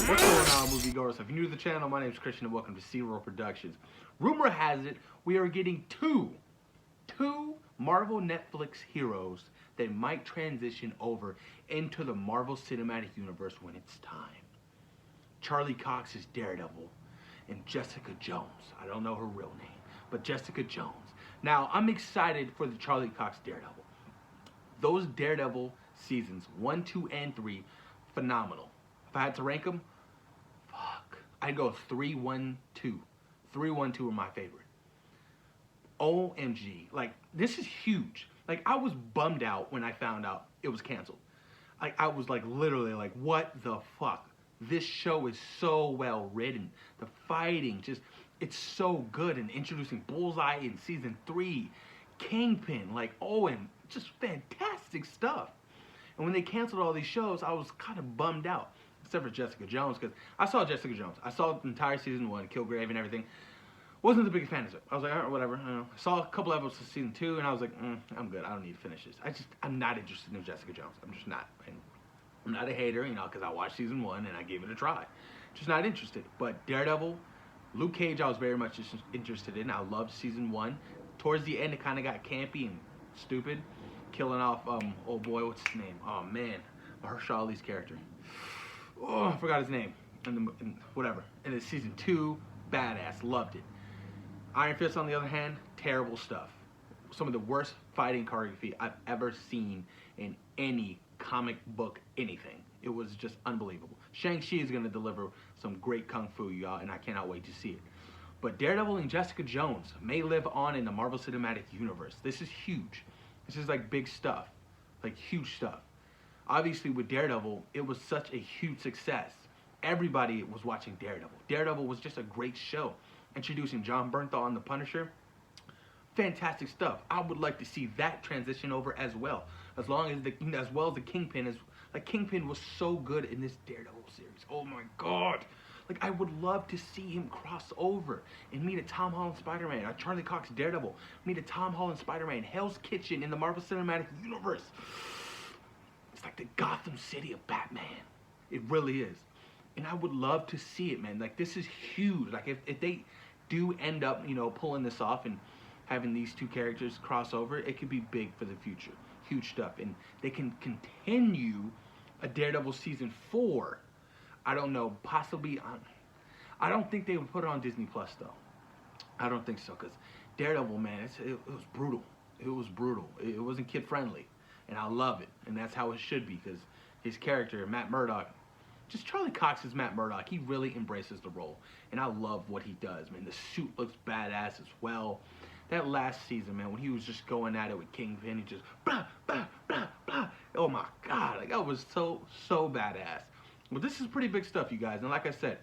What's going on, moviegoers? If you're new to the channel, my name is Christian and welcome to Zero Productions. Rumor has it we are getting two Marvel Netflix heroes that might transition over into the Marvel Cinematic Universe when it's time. Charlie Cox is Daredevil and Jessica Jones. I don't know her real name, but Jessica Jones. Now, I'm excited for the Charlie Cox Daredevil. Those Daredevil seasons 1, 2, and 3, phenomenal. If I had to rank them, I'd go 3, 1, 2. 3, 1, 2 are my favorite. OMG. Like, this is huge. Like, I was bummed out when I found out it was canceled. I was like, literally like, what the fuck? This show is so well written. The fighting, just, it's so good. And introducing Bullseye in season 3. Kingpin, like, and just fantastic stuff. And when they canceled all these shows, I was kind of bummed out. Except for Jessica Jones, because I saw Jessica Jones. I saw the entire season 1, Kilgrave and everything. Wasn't the biggest fan of it. I was like, all right, whatever. I don't know. I saw a couple episodes of season 2, and I was like, I'm good. I don't need to finish this. I'm not interested in Jessica Jones. I'm just not. And I'm not a hater, because I watched season 1 and I gave it a try. Just not interested. But Daredevil, Luke Cage, I was very much interested in. I loved season 1. Towards the end, it kind of got campy and stupid, killing off oh boy, what's his name? Oh man, Mahershala Ali's character. Oh, I forgot his name. And whatever. And then season 2, badass. Loved it. Iron Fist, on the other hand, terrible stuff. Some of the worst fighting choreography I've ever seen in any comic book anything. It was just unbelievable. Shang-Chi is going to deliver some great kung fu, y'all, and I cannot wait to see it. But Daredevil and Jessica Jones may live on in the Marvel Cinematic Universe. This is huge. This is like big stuff. Like huge stuff. Obviously, with Daredevil, it was such a huge success. Everybody was watching Daredevil. Daredevil was just a great show. Introducing John Bernthal and the Punisher, fantastic stuff. I would like to see that transition over as well. As well as the Kingpin is. Like, Kingpin was so good in this Daredevil series. Oh my God. Like, I would love to see him cross over and meet a Tom Holland Spider-Man, a Charlie Cox Daredevil, meet a Tom Holland Spider-Man, Hell's Kitchen in the Marvel Cinematic Universe. It's like the Gotham City of Batman. It really is. And I would love to see it, man. Like, this is huge. Like, if they do end up, pulling this off and having these two characters cross over, it could be big for the future. Huge stuff. And they can continue a Daredevil season 4. I don't know, possibly on. I don't think they would put it on Disney Plus, though. I don't think so, because Daredevil, man, it was brutal. It was brutal. It wasn't kid-friendly. And I love it. And that's how it should be, because his character, Matt Murdock, just Charlie Cox is Matt Murdock. He really embraces the role. And I love what he does, man. The suit looks badass as well. That last season, man, when he was just going at it with Kingpin, he just blah, blah, blah, blah. Oh my God. Like, that was so badass. Well, this is pretty big stuff, you guys. And like I said,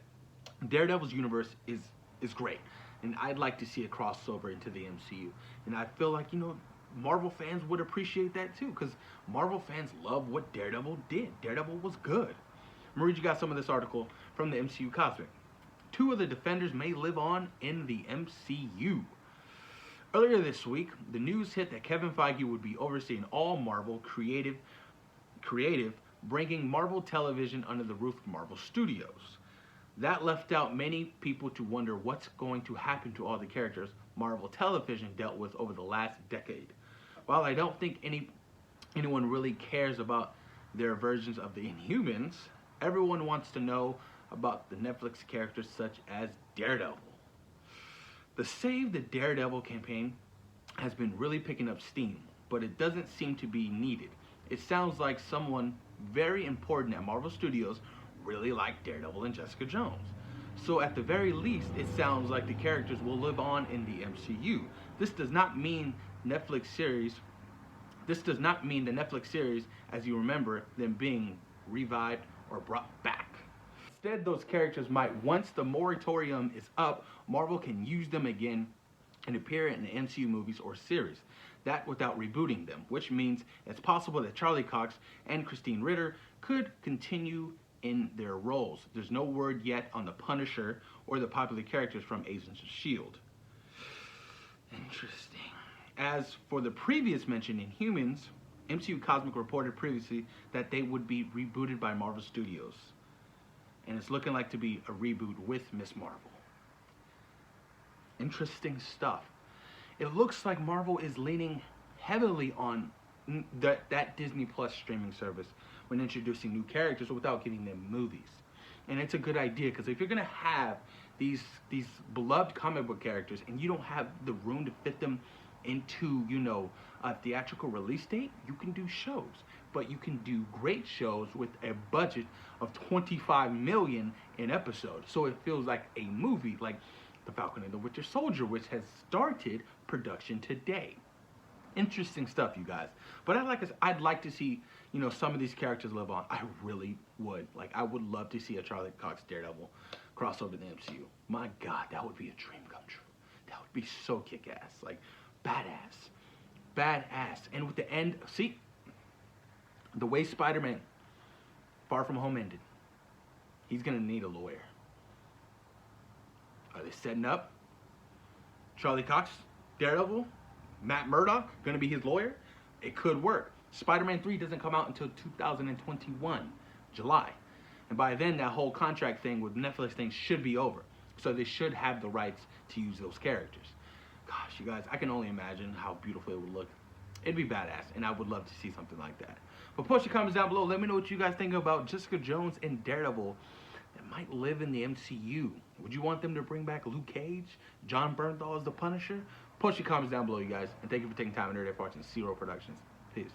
Daredevil's universe is great. And I'd like to see a crossover into the MCU. And I feel like, Marvel fans would appreciate that too, because Marvel fans love what Daredevil did. Daredevil was good. I'm going to read you guys some of this article from the MCU Cosmic. 2 of the Defenders may live on in the MCU. Earlier this week, the news hit that Kevin Feige would be overseeing all Marvel creative, bringing Marvel Television under the roof of Marvel Studios. That left out many people to wonder what's going to happen to all the characters Marvel Television dealt with over the last decade. While I don't think anyone really cares about their versions of the Inhumans, everyone wants to know about the Netflix characters such as Daredevil. The Save the Daredevil campaign has been really picking up steam, but it doesn't seem to be needed. It sounds like someone very important at Marvel Studios really liked Daredevil and Jessica Jones. So at the very least, it sounds like the characters will live on in the MCU. This does not mean the Netflix series, as you remember, them being revived or brought back. Instead, those characters might, once the moratorium is up, Marvel can use them again and appear in the MCU movies or series. That without rebooting them, which means it's possible that Charlie Cox and Christine Ritter could continue in their roles. There's no word yet on the Punisher or the popular characters from Agents of S.H.I.E.L.D. Interesting. As for the previous mentioned Inhumans, MCU Cosmic reported previously that they would be rebooted by Marvel Studios. and it's looking like to be a reboot with Miss Marvel. Interesting stuff. It looks like Marvel is leaning heavily on that Disney Plus streaming service when introducing new characters without giving them movies. And it's a good idea, because if you're gonna have these beloved comic book characters and you don't have the room to fit them into, you know, a theatrical release date, you can do shows. But you can do great shows with a budget of $25 million an episode. So it feels like a movie, like The Falcon and the Winter Soldier, which has started production today. Interesting stuff, you guys. But I'd like to see, you know, some of these characters live on. I really would. Like, I would love to see a Charlie Cox Daredevil crossover in the MCU. My God, that would be a dream come true. That would be so kick-ass. Like, badass. Badass. And with the end, see, the way Spider-Man Far From Home ended, he's going to need a lawyer. Are they setting up Charlie Cox, Daredevil, Matt Murdock, going to be his lawyer? It could work. Spider-Man 3 doesn't come out until 2021, July. And by then, that whole contract thing with Netflix thing should be over. So they should have the rights to use those characters. Gosh, you guys, I can only imagine how beautiful it would look. It'd be badass, and I would love to see something like that. But post your comments down below. Let me know what you guys think about Jessica Jones and Daredevil that might live in the MCU. Would you want them to bring back Luke Cage, John Bernthal as the Punisher? Post your comments down below, you guys. And thank you for taking time and watching Zero Productions. Peace.